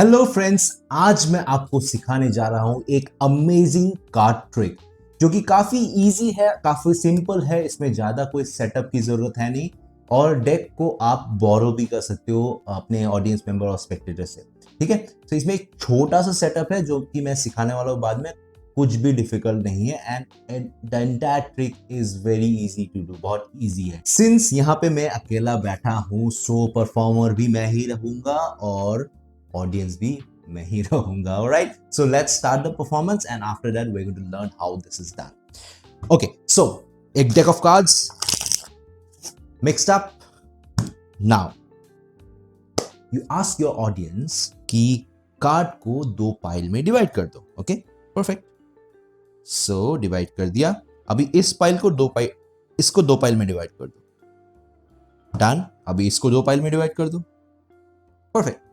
Hello friends, आज मैं आपको सिखाने जा रहा हूं एक अमेजिंग कार्ड ट्रिक जो कि काफी इजी है, काफी सिंपल है। इसमें ज्यादा कोई सेटअप की जरूरत है नहीं और डेक को आप बोरो भी कर सकते हो अपने ऑडियंस मेंबर और स्पेक्टेटर से। ठीक है, तो इसमें एक छोटा सा सेटअप है जो कि मैं सिखाने वाला हूं बाद में। कुछ भी डिफिकल्ट नहीं है and the entire trick is very easy to do, बहुत इजी है। सिंस यहाँ पे मैं अकेला बैठा हूँ सो परफॉर्मर भी मैं ही रहूंगा और audience भी मैं ही रहूंगा। Alright, so let's start the performance and after that we're going to learn how this is done. Okay, so एक deck of cards mixed up. Now you ask your audience कि card को दो pile में divide कर दो। Okay, perfect. So divide कर दिया। अभी इस पाइल को इसको दो पाइल में डिवाइड कर दो। डन। अभी इसको दो पाइल में डिवाइड कर दो। परफेक्ट।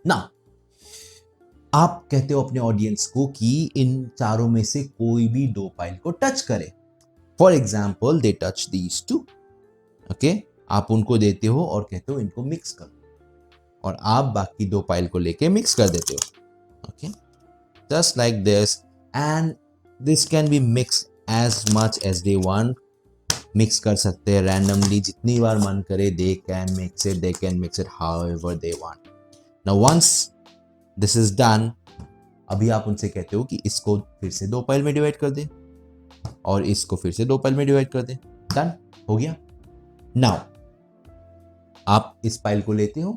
ना आप कहते हो अपने ऑडियंस को कि इन चारों में से कोई भी दो पाइल को टच करे। For example they touch these two. Okay, आप उनको देते हो और कहते हो इनको मिक्स करो और आप बाकी दो पाइल को लेके मिक्स कर देते हो। Okay, just like this and this can be mix as much as they want. Mix कर सकते हैं रैंडमली, जितनी बार मन करे they can mix it however they want. Now once this is done, अभी आप उनसे कहते हो कि इसको फिर से दो पाइल में डिवाइड कर दे और इसको फिर से दो पाइल में डिवाइड कर दे। डन, हो गया। नाउ आप इस पाइल को लेते हो,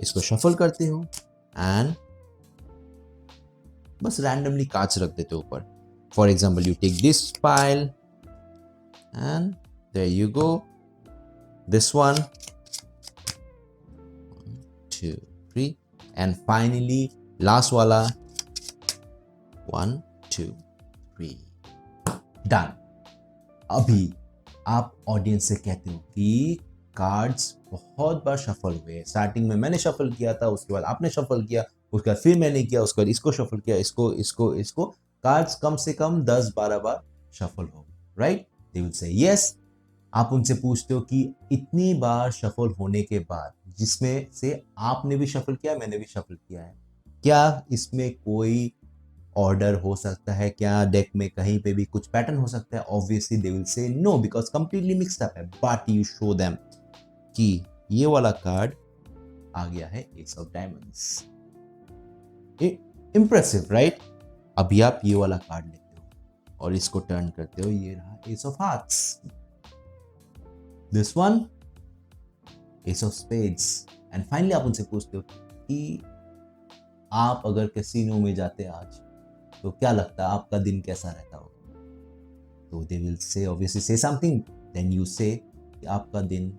इसको शफल करते हो एंड बस रैंडमली कार्ड्स रख देते हो ऊपर। For example you take this pile and there you go, this one, 2 3 and finally last वाला 1 2 3 डन। अभी आप ऑडियंस से कहते हो कि कार्ड्स बहुत बार शफल हुए। स्टार्टिंग में मैंने शफल किया था, उसके बाद आपने शफल किया, उसके बाद फिर मैंने किया, उसके बाद इसको शफल किया, इसको कार्ड्स कम से कम 10-12 बार शफल हो गए। राइट, दे विल से यस। आप उनसे पूछते हो कि इतनी बार शफल होने के बाद, जिसमें से आपने भी शफल किया, मैंने भी शफल किया है, क्या इसमें कोई ऑर्डर हो सकता है? क्या डेक में कहीं पे भी कुछ पैटर्न हो सकता है? Obviously they will say no because completely mixed up है। बट यू शो देम कि ये वाला कार्ड आ गया है ace of diamonds. Impressive, right? अभी आप ये वाला कार्ड लेते हो और इसको टर्न करते हो, ये रहा S of hearts. This one S of spades. And finally आप उनसे पूछते हो कि आप अगर कैसीनो में जाते आज तो क्या लगता है आपका दिन कैसा रहता होगा? तो they will say obviously say something, then you say कि आपका दिन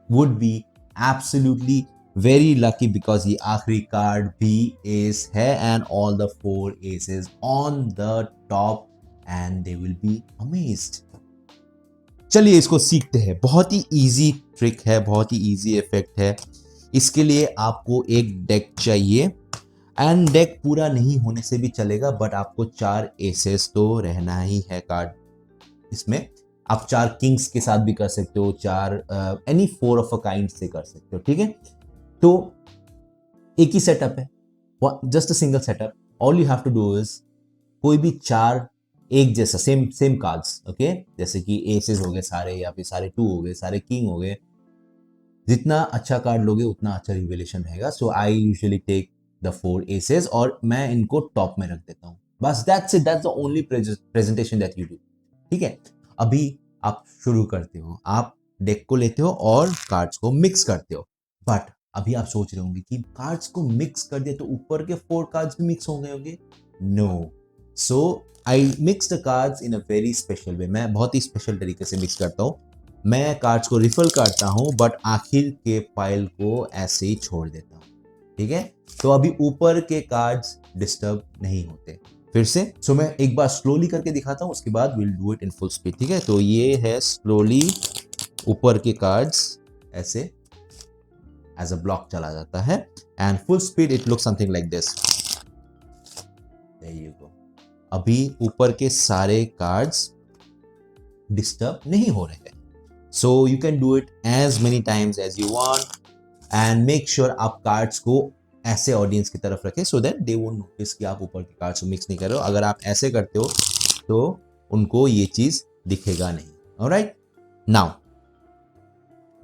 would be absolutely very lucky because ये आखिरी कार्ड भी एस है and all the 4 aces on the top and they will be amazed. चलिए इसको सीखते हैं। बहुत ही इजी ट्रिक है, बहुत ही इजी इफेक्ट है। इसके लिए आपको एक डेक चाहिए एंड डेक पूरा नहीं होने से भी चलेगा, बट आपको 4 एसेस तो रहना ही है कार्ड। इसमें आप 4 किंग्स के साथ भी कर सकते हो, 4 एनी 4 ऑफ अ काइंड से कर सकते हो। ठीक है, तो एक ही सेटअप है, just a single setup. All you have to do is कोई भी 4 एक जैसा सेम सेम कार्ड्स। ओके, जैसे कि एसेस हो गए सारे, या फिर सारे 2 हो गए, सारे किंग हो गए। जितना अच्छा कार्ड लोगे उतना अच्छा रिवेलेशन रहेगा। So I usually take the 4 aces और मैं इनको टॉप में रख देता हूँ। बस that's it, that's the only presentation that you do. ठीक है, अभी आप शुरू करते हो, आप डेक को लेते हो और कार्ड्स को मिक्स करते हो। बट अभी आप सोच रहे होंगे कि कार्ड्स को मिक्स कर दिया तो ऊपर के 4 कार्ड्स भी मिक्स हो गए होंगे। No, so I mix the cards in a very special way. मैं बहुत ही स्पेशल तरीके से मिक्स करता हूँ। मैं कार्ड्स को रिफल करता हूं बट आखिर के पाइल को ऐसे ही छोड़ देता हूं। ठीक है, तो अभी ऊपर के कार्ड्स डिस्टर्ब नहीं होते। फिर से मैं एक बार स्लोली करके दिखाता हूं, उसके बाद will do it in full speed. ठीक है, तो ये है स्लोली, ऊपर के कार्ड्स ऐसे एज अ ब्लॉक चला जाता है and full speed it look something like this. There you go. अभी ऊपर के सारे कार्ड्स डिस्टर्ब नहीं हो रहे हैं। So you can do it as many times as you want. And make sure आप कार्ड्स को ऐसे ऑडियंस की तरफ रखें so that they won't notice कि आप ऊपर के कार्ड्स को मिक्स नहीं कर रहे हो। अगर आप ऐसे करते हो तो उनको ये चीज दिखेगा नहीं। ऑलराइट, नाउ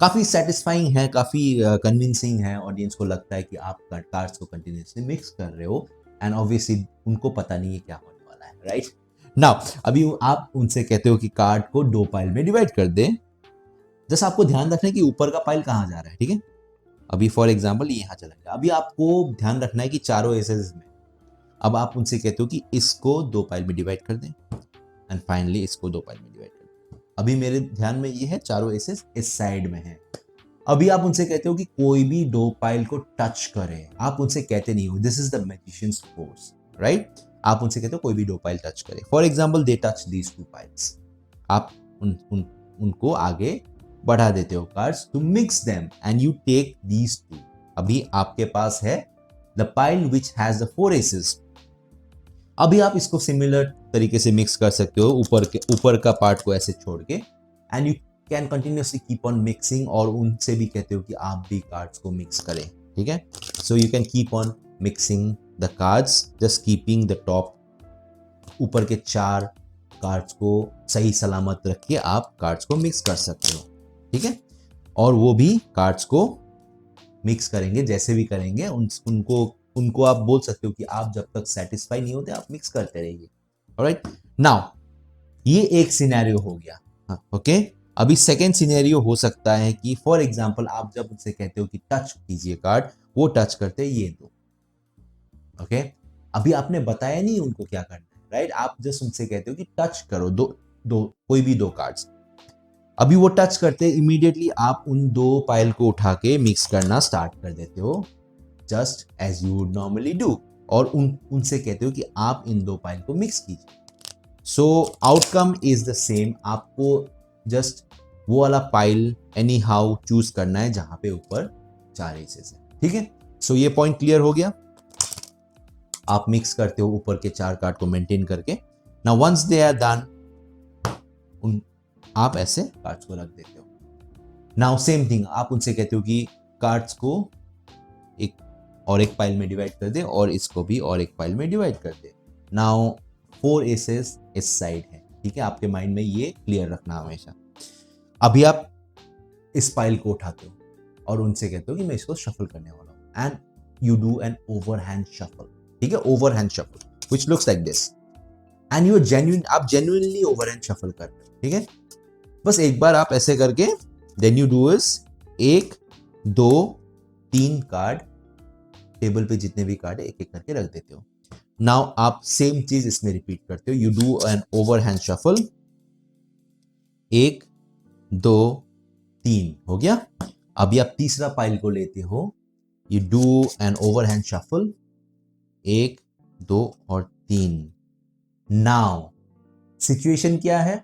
काफी सेटिस्फाइंग है, काफी कन्विंसिंग है, ऑडियंस को लगता है कि आप कार्ड्स को कंटिन्यूसली मिक्स कर रहे हो एंड ऑब्वियसली उनको पता नहीं है क्या होने वाला है, राइट। नाउ अभी आप उनसे कहते हो कि कार्ड को 2 पाइल में डिवाइड कर दें। जस्ट आपको ध्यान रखना है कि ऊपर का पाइल कहाँ जा रहा है, ठीक है। अभी फॉर एग्जांपल ये यहाँ चला गया। अभी आपको ध्यान रखना है कि चारों एसेस में, अब आप उनसे कहते हो कि इसको 2 पाइल में डिवाइड कर दें एंड फाइनली इसको 2 पाइल में डिवाइड कर दें। अभी मेरे ध्यान में ये है चारों एसेस इस साइड में है। अभी आप उनसे कहते हो कि कोई भी 2 पाइल को टच करे। आप उनसे कहते नहीं हो, this is the magician's force, right. आप उनसे कहते हो कोई भी 2 पाइल टच करे। For example they touch these 2 piles. आप उनको आगे बढ़ा देते हो cards to mix them and you take these 2। अभी आपके पास है the pile which has the 4 aces. अभी आप इसको सिमिलर तरीके से मिक्स कर सकते हो, ऊपर का पार्ट को ऐसे छोड़ के, and you can continuously keep on mixing. और उनसे भी कहते हो कि आप भी कार्ड्स को मिक्स करें, ठीक है। So you can keep on mixing the cards, just keeping the top, ऊपर के 4 कार्ड्स को सही सलामत रख के आप कार्ड्स को मिक्स कर सकते हो, ठीक है। और वो भी कार्ड्स को मिक्स करेंगे, जैसे भी करेंगे उनको आप बोल सकते हो कि आप जब तक सेटिस्फाई नहीं होते आप मिक्स करते रहिए। ऑलराइट, नाउ ये एक सिनेरियो हो गया, हाँ, ओके। अभी सेकेंड सिनेरियो हो सकता है कि फॉर एग्जांपल आप जब उनसे कहते हो कि टच कीजिए कार्ड, वो टच करते ये 2, ओके। अभी आपने बताया नहीं उनको क्या करना है, राइट। आप जस्ट उनसे कहते हो कि टच करो दो कोई भी 2 कार्ड्स। अभी वो टच करते इमीडिएटली आप उन 2 पाइल को उठा के मिक्स करना स्टार्ट कर देते हो, just as you would normally do. और उनसे कहते हो कि आप इन 2 पाइल को मिक्स कीजिए। सो आउटकम इज द सेम। आपको जस्ट वो वाला पाइल एनी हाउ चूज करना है जहां पे ऊपर 4 एसेस है, ठीक है। सो ये पॉइंट क्लियर हो गया। आप मिक्स करते हो ऊपर के 4 कार्ड को मेंटेन करके। Now once they are done, आप ऐसे कार्ड्स को रख देते हो। नाउ सेम थिंग, आप उनसे कहते हो कि कार्ड्स को एक पाइल में डिवाइड कर दे और इसको भी और एक पाइल में डिवाइड कर दे। नाउ 4 एसेस इस साइड है, ठीक है। आपके माइंड में ये क्लियर रखना हमेशा। अभी आप इस पाइल को उठाते हो और उनसे कहते हो कि मैं इसको शफल करने वाला हूं, and you do an overhand shuffle, ठीक है। Overhand shuffle which looks like this, and you आप जेन्युइनली ओवरहैंड शफल कर रहे हो, ठीक है। बस एक बार आप ऐसे करके then you do is 1 2 3 card, table पे जितने भी कार्ड है एक एक करके रख देते हो। नाउ आप सेम चीज इसमें रिपीट करते हो। You do an overhand shuffle, 1 2 3 हो गया। अभी आप तीसरा पाइल को लेते हो, you do an overhand shuffle, 1 2 और 3। नाउ सिचुएशन क्या है,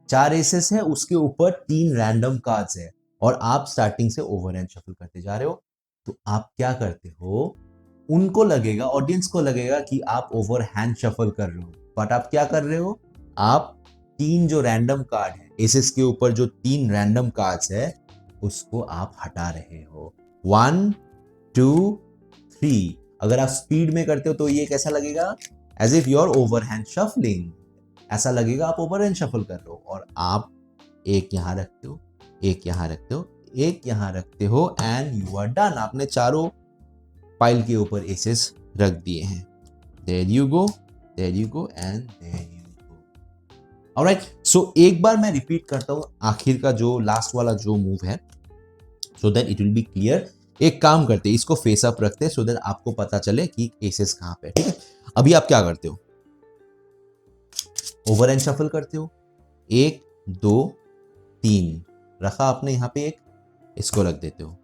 4 एसेस है, उसके ऊपर 3 रैंडम कार्ड्स है और आप स्टार्टिंग से ओवरहैंड शफल करते जा रहे हो। तो आप क्या करते हो, उनको लगेगा, ऑडियंस को लगेगा कि आप ओवरहैंड शफल कर रहे हो, बट आप क्या कर रहे हो, आप 3 जो रैंडम कार्ड है, एसेस के ऊपर जो 3 रैंडम कार्ड्स है उसको आप हटा रहे हो। 1 2 3। अगर आप स्पीड में करते हो तो ये कैसा लगेगा, as if you are overhand shuffling, ऐसा लगेगा आप ओवरहैंड शफल कर रहे हो। और आप एक यहां रखते हो, एक यहां रखते हो, एक यहां रखते हो, एंड यू आर डन। आपने चारों पाइल के ऊपर एसेस रख दिए हैं। There you go, there you go and there you go. Alright, so एक बार मैं रिपीट करता हूं आखिर का जो लास्ट वाला जो मूव है, so that it will be clear. एक काम करते हैं, इसको फेस अप रखते हैं सो दैट आपको पता चले कि एसेस कहां पे, ठीक है। अभी आप क्या करते हो, ओवरहैंड शफल करते हो, 1 2 3 रखा आपने यहां पे, एक इसको रख देते हो,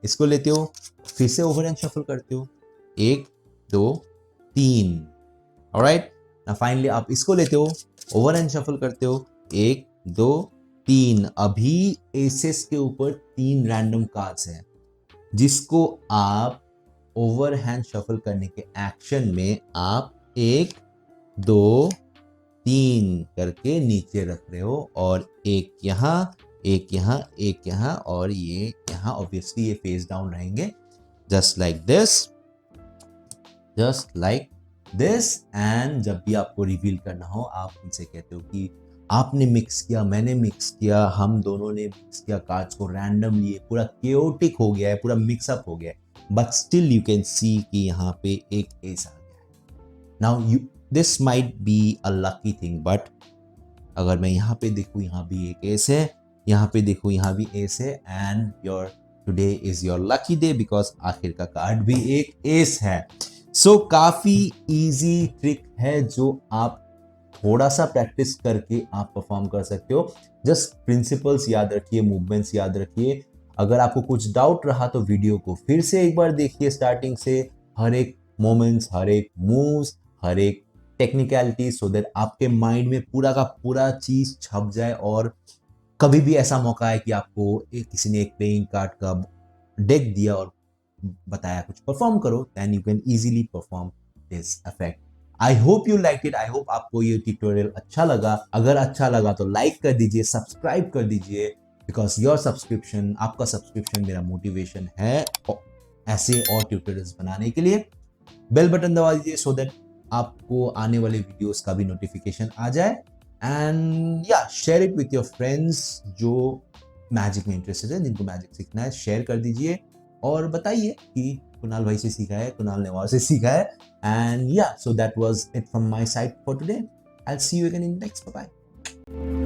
इसको लेते हो, फिर से ओवरहैंड शफल करते हो, 1 2 3। ऑलराइट, नाउ फाइनली आप इसको लेते हो, ओवरहैंड शफल करते हो, 1 2 3। अभी एसेस के ऊपर 3 रैंडम कार्ड्स हैं जिसको आप ओवरहैंड शफल करने के एक्शन में आप 1 2 3 करके नीचे रख रहे हो, और एक यहां एक यहाँ और ये यहाँ। ऑब्वियसली ये फेस डाउन रहेंगे, just like this, just like this. And जब भी आपको रिवील करना हो आप उनसे कहते हो कि आपने मिक्स किया, मैंने मिक्स किया, हम दोनों ने मिक्स किया कार्ड्स को रैंडमली, पूरा केओटिक हो गया है, पूरा मिक्सअप हो गया है, but still you can see कि यहाँ पे एक एस आ गया है। Now you, this might be a lucky thing, but अगर मैं यहाँ पे देखूँ, यहाँ भी एक एस है, यहाँ पे देखूँ, यहाँ भी एस है, and your today is your lucky day because आखिर का कार्ड भी एक एस है। सो काफी इजी ट्रिक है जो आप थोड़ा सा प्रैक्टिस करके आप परफॉर्म कर सकते हो। जस्ट प्रिंसिपल्स याद रखिए, मूवमेंट्स याद रखिए। अगर आपको कुछ डाउट रहा तो वीडियो को फिर से एक बार देखिए स्टार्टिंग से, हर एक मोमेंट्स, हर एक मूव्स, हर एक टेक्निकलिटी, सो दैट आपके माइंड में पूरा का पूरा चीज छप जाए। और कभी भी ऐसा मौका है कि आपको किसी ने एक प्लेइंग कार्ड का डेक दिया और बताया कुछ परफॉर्म करो, then you can easily perform this effect. I hope you like it, I hope आपको ये ट्यूटोरियल अच्छा लगा। अगर अच्छा लगा तो लाइक कर दीजिए, सब्सक्राइब कर दीजिए, बिकॉज योर सब्सक्रिप्शन, आपका सब्सक्रिप्शन मेरा मोटिवेशन है ऐसे और ट्यूटोरियल्स बनाने के लिए। बेल बटन दबा दीजिए सो दैट आपको आने वाले वीडियोस का भी नोटिफिकेशन आ जाए। एंड या share it with your friends जो मैजिक में इंटरेस्टेड है, जिनको मैजिक सीखना है, शेयर कर दीजिए और बताइए कि कुणाल भाई से सीखा है, कुणाल नेवार से सीखा है। एंड या so that was it from my side for today. I will see you again in next, bye bye.